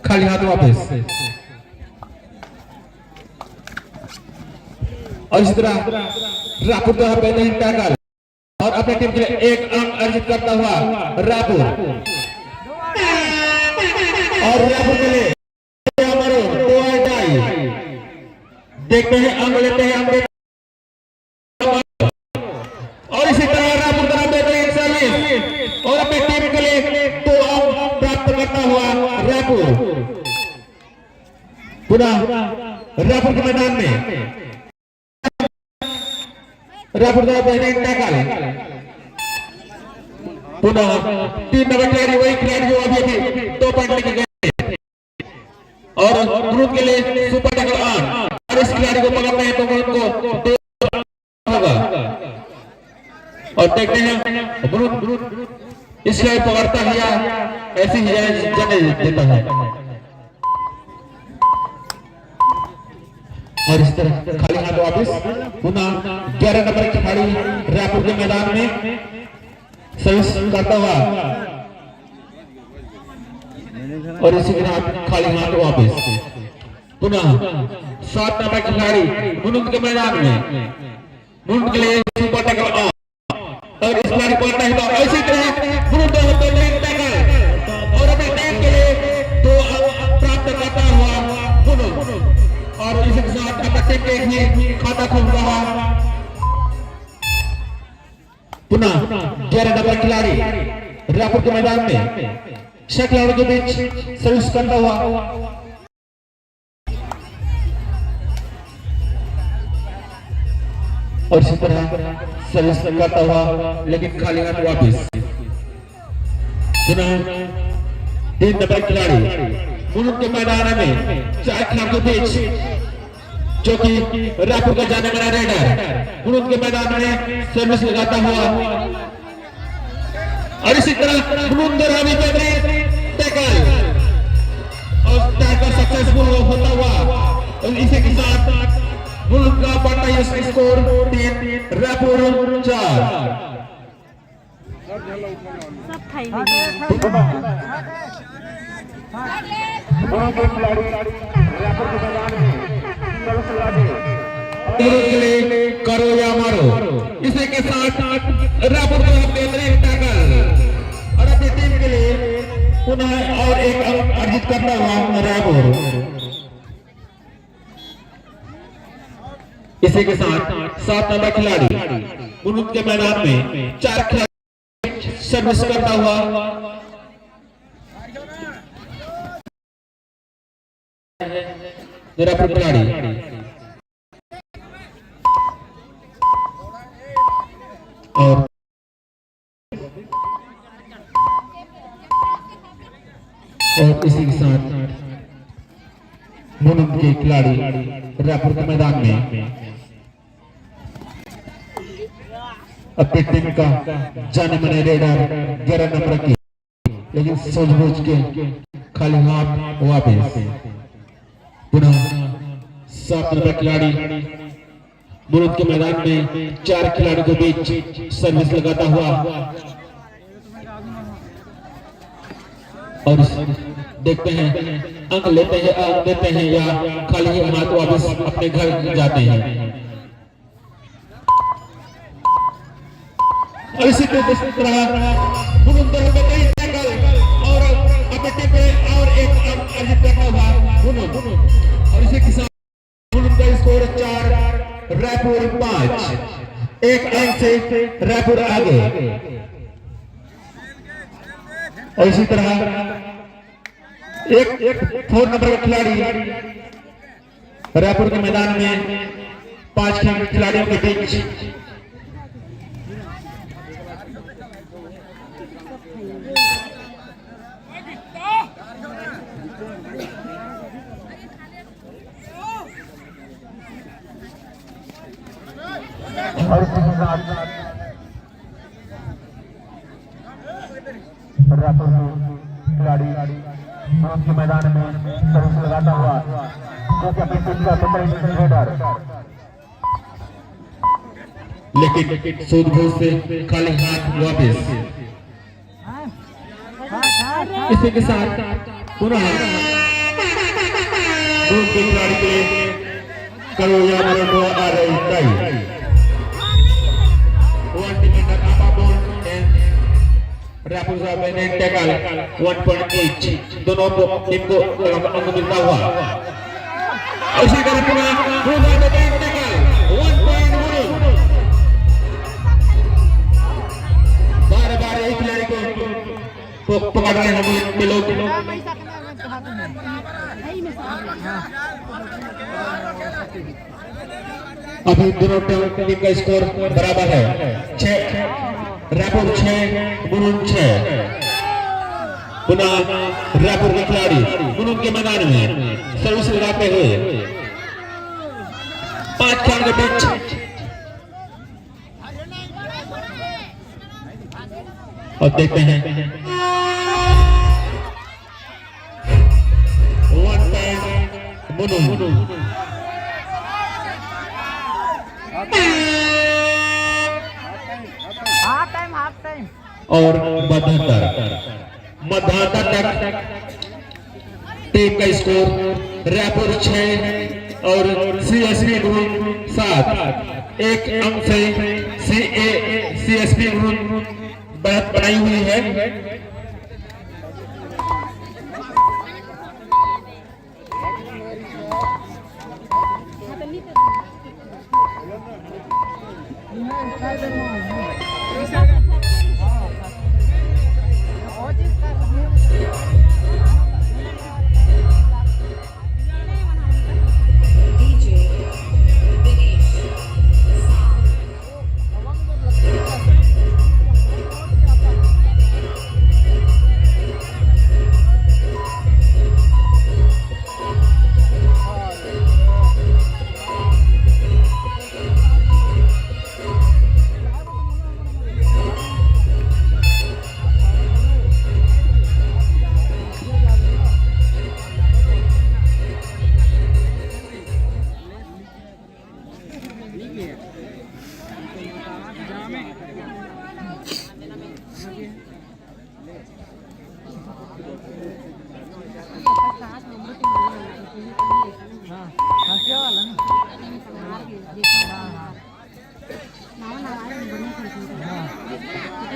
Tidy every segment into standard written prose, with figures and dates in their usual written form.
खाली हाथ वापस। और इसी तरह रायपुर द्वारा पहले ही टैकल और अपने टीम के लिए एक अंक अर्जित करता हुआ रायपुर। और रायपुर के लिए हमारे देखते हैं अंक लेते हैं अंक। और इसी तरह रायपुर द्वारा बेहतरीन सर्विस और अपनी टीम के लिए 2 अंक प्राप्त करता हुआ रायपुर। पुनः रायपुर के मैदान में रायपुर द्वारा बेहतरीन टैकल। पुनः 3 नंबर खिलाड़ी वही खिलाड़ी जो अभी 2 पॉइंट लेके गए और ग्रुप के लिए सुपर टैकल ऑन। और इस खिलाड़ी को पकड़ते हैं तो उनको 2 होगा। और देखते हैं इस खिलाड़ी पकड़ता है या ऐसी ही जने देता है। और इस तरह खाली हाथ वापस। पुनः 11 नंबर खिलाड़ी रायपुर के मैदान में सर्विस करता हुआ और इसी के साथ खाली हाथ वापस। पुनः 7 नंबर खिलाड़ी मुनुंद के मैदान में मुनुंद के लिए सुपर टैकल ऑन। और इस खिलाड़ी पकड़ता है तो इसी तरह मुनुंद टैकल और अपने टीम के लिए 2 अंक प्राप्त करता हुआ मुनुंद। और इसी के साथ अपने टीम के लिए खाता खोल रहा। पुनः 11 नंबर खिलाड़ी रायपुर के मैदान में 6 खिलाड़ियों के बीच सर्विस करता हुआ और इसी तरह सर्विस करता हुआ लेकिन खाली हाथ वापस। पुनः 3 नंबर खिलाड़ी मुनुंद के मैदान में 4 खिलाड़ियों के बीच जो कि रायपुर का जाने वाला रेडर मुनुंद के मैदान में सर्विस लगाता हुआ। और इसी तरह मुनुंद रवि बेहतरीन टैकल और टैकल सक्सेसफुल होता हुआ। और इसी के साथ मुनुंद का बढ़ता है स्कोर 3 रायपुर 4। सब खाई करो या मारो। इसी के साथ रायपुर का बेहतरीन टैकल और अपनी टीम के लिए पुनः और एक अंक अर्जित करता हुआ रायपुर। इसी के साथ 7 नंबर खिलाड़ी मुनुंद के मैदान में 4 खिलाड़ी सर्विस करता हुआ रायपुर खिलाड़ी। और इसी के साथ मुनुंद के खिलाड़ी रायपुर के मैदान में अपनी टीम का जाने माने रेडर 11 नंबर की लेकिन सूझबूझ के खाली हाथ वापस। पुनः 7 नंबर खिलाड़ी मुनुंद के मैदान में 4 खिलाड़ियों के बीच सर्विस लगाता हुआ और देखते हैं अंक लेते हैं अंक देते हैं या खाली हाथ वापस अपने घर जाते हैं। और इसी तरह मुनुंद और अपने टीम पे और एक अंक अर्जित करता हुआ मुनुंद। और इसी के साथ मुनुंद का स्कोर 4 रायपुर 5। 1 अंक से रायपुर आगे। और इसी तरह एक 4 नंबर का खिलाड़ी रायपुर के मैदान में 5 खिलाड़ियों के बीच और रायपुर खिलाड़ी के मैदान में सर्विस लगाता हुआ जो कि अपनी टीम का बेहतरीन रेडर लेकिन सूझबूझ से खाली हाथ वापस। इसी के साथ पुनः मुंड के खिलाड़ी के लिए करोया मरो आ रही tie 1 defender Ababon and Rapuza Benet tackle 1.8 दोनों टीम को अंक मिलता हुआ उसी तरह पुनः होगा बेनेट टैकल 1 पॉइंट बार-बार एक खिलाड़ी को पकड़ रहे हैं हम लोग अभी दोनों टीम का स्कोर बराबर है 6 रायपुर 6 मुनुंड 6 पुनः रायपुर के खिलाड़ी मुनुंड के मैदान में सर्विस लगाते हुए 5 खिलाड़ियों के बीच और देखते हैं 1 पॉइंट मुनुंड हाफ टाइम और मध्यांतर तक टीम का स्कोर रायपुर 6 और सीएसपी ग्रुप 7 एक अंक से सीएसपी ग्रुप बढ़त बनाई हुई है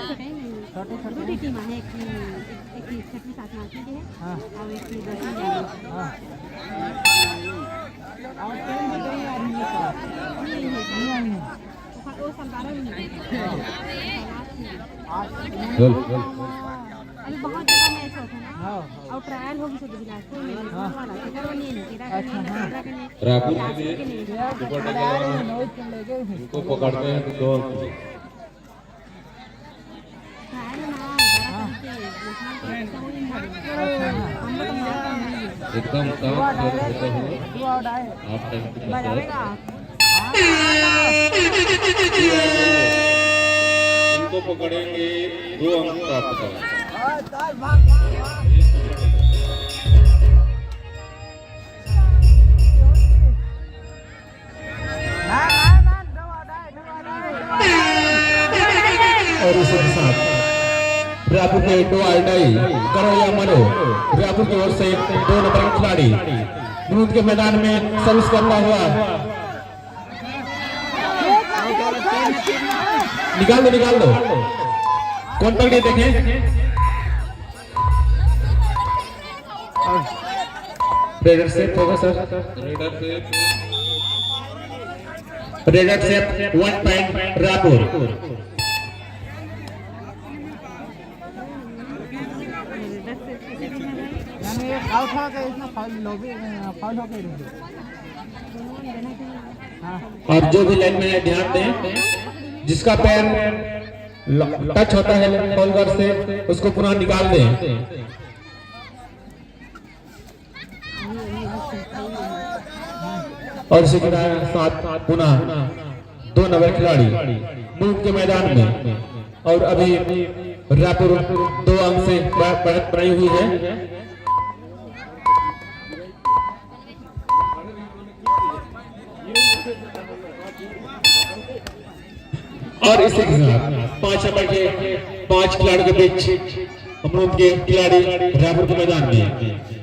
छोटी टीम है एक की 6वीं 7वीं की है और एक की 10वीं है और वो सब 12 में अभी बहुत जगह मैच होता है ना और ट्रायल होगी सब बिलासपुर में वाला किधर नहीं है तेरा रायपुर में उनको पकड़ते हैं तो 2 अंक एकदम काम करते हुए आप टाइम के उनको पकड़ेंगे 2 अंक प्राप्त करेंगे और इसी के साथ रायपुर के 2 आइडाई करोया मरो रायपुर की ओर से 2 नंबर के खिलाड़ी मुनुंड के मैदान में सर्विस करता हुआ निकाल दो कौन पकड़े देखें रेडर सेफ होगा sir raider safe 1 point Raipur और जो भी लाइन में ध्यान दें जिसका पैर टच होता है बॉलर से उसको पुनः निकाल दें और इसी के साथ पुनः 2 नंबर खिलाड़ी मुल्क के मैदान में और अभी रायपुर 2 अंक से बढ़त बनाई हुई है और इसी के साथ 5 नंबर के 5 खिलाड़ियों के बीच हम लोग के खिलाड़ी रायपुर के मैदान में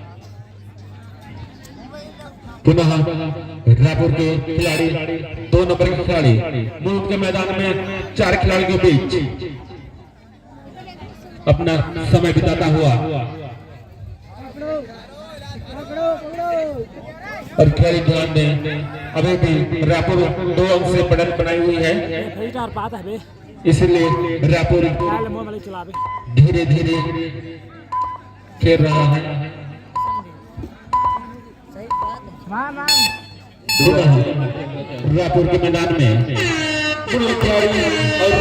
पुनः रायपुर के खिलाड़ी 2 नंबर के खिलाड़ी मुल्क के मैदान में 4 खिलाड़ियों के बीच अपना समय बिताता हुआ और खिलाड़ी ध्यान दें, अभी भी रायपुर 2 अंक से बढ़त बनाई हुई है, इसलिए रायपुर धीरे धीरे खेल रहा है। रायपुर के मैदान में खिलाड़ी और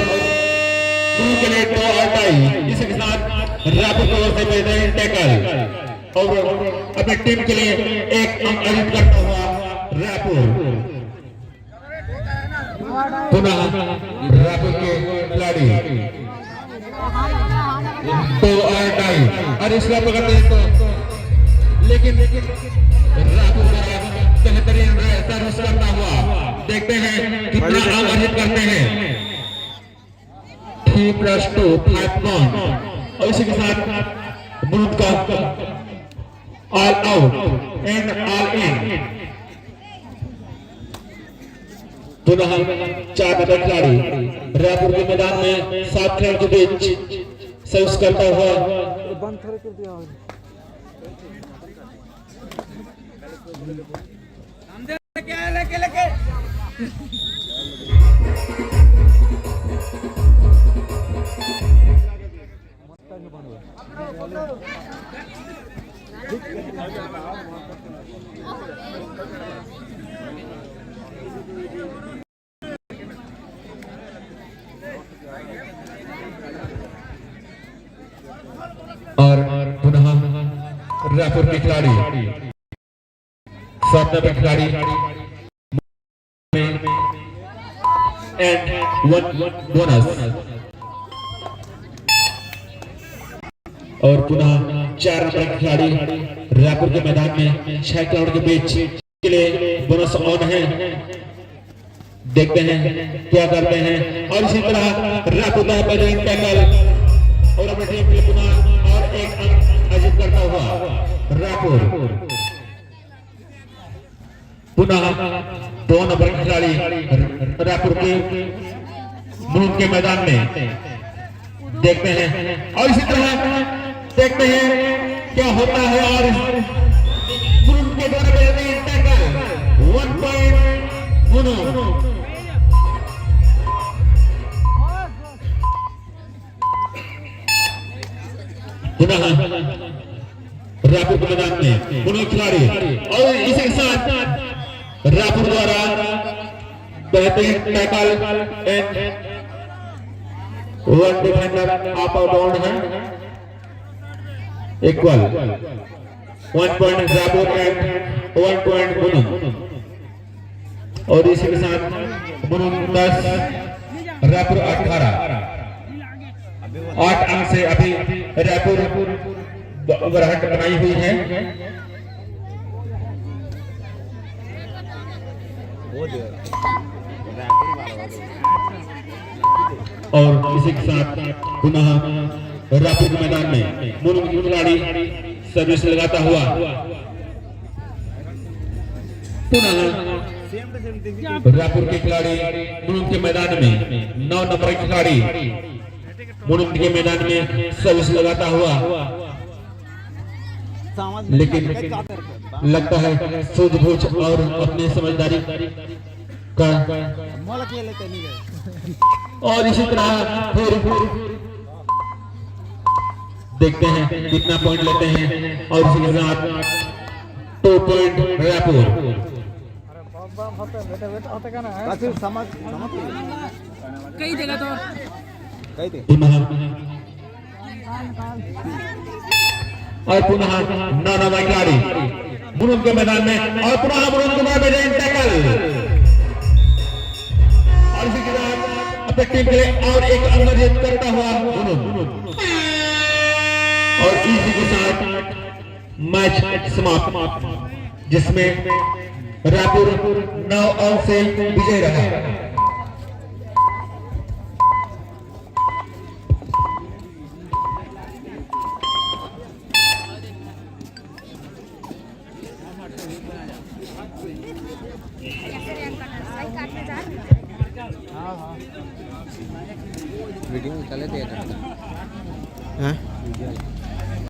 के लिए 2 आउट आई, इसके साथ रायपुर की ओर से बेहतरीन टैकल और अपनी टीम के लिए 1 अंक अर्जित करता हुआ रायपुर। पुनः रायपुर के खिलाड़ी 2 आउट आई और इसका पकड़ते हैं तो लेकिन रायपुर बेहतरीन सर्विस करता हुआ देखते हैं कितना अंक अर्जित करते हैं। 3+2 5 पॉइंट और इसी के साथ मुल्क का all out and all in. पुनः 4 नंबर खिलाड़ी रायपुर के मैदान में 7 खिलाड़ियों के बीच सर्विस करता हुआ और पुनः रायपुर के खिलाड़ी 7 नंबर खिलाड़ी एंड 1 बोनस और पुनः 4 नंबर खिलाड़ी रायपुर के मैदान में 6 खिलाड़ियों के बीच के लिए बोनस ऑन है, देखते हैं क्या करते हैं। और इसी तरह रायपुर का बेहतरीन टैकल और अपने टीम के लिए पुनः और 1 अंक अर्जित करता हुआ रायपुर। पुनः 2 नंबर खिलाड़ी रायपुर के मुल्क के मैदान में देखते हैं और इसी तरह देखते हैं क्या होता है। और मुल्क के द्वारा बेहतरीन टैकल 1 पॉइंट मुनो पुनः रायपुर के मैदान में दोनों खिलाड़ी और इसी के साथ रायपुर द्वारा बेहतरीन टैकल एंड 1 डिफेंडर अप और डाउन है, equal 1 point Raipur and 1 point बुनुन। और इसी के साथ बुनुन 10 रायपुर 18 8 अंक से अभी रायपुर बढ़त बनाई हुई है। और इसी के साथ पुनः रायपुर के मैदान में मुल्क की खिलाड़ी सर्विस लगाता हुआ पुनः रायपुर के खिलाड़ी मुल्क के मैदान में 9 नंबर के खिलाड़ी मुल्क के मैदान में सर्विस लगाता हुआ, लेकिन लगता है सूझबूझ और अपनी समझदारी का। और इसी तरह फिर देखते हैं कितना पॉइंट लेते हैं और इसी के साथ 2 पॉइंट रायपुर। कई जगह तो और पुनः 9 नंबर खिलाड़ी मुरुम के मैदान में और पुनः मुरुम के मैदान में टैकल और इसी के साथ अपने टीम के लिए और 1 अंक अर्जित करता हुआ मुरुम। और इसी के साथ मैच समाप्त, जिसमें रायपुर 9 अंक से विजय रहा। वीडियो निकाले थे। हाँ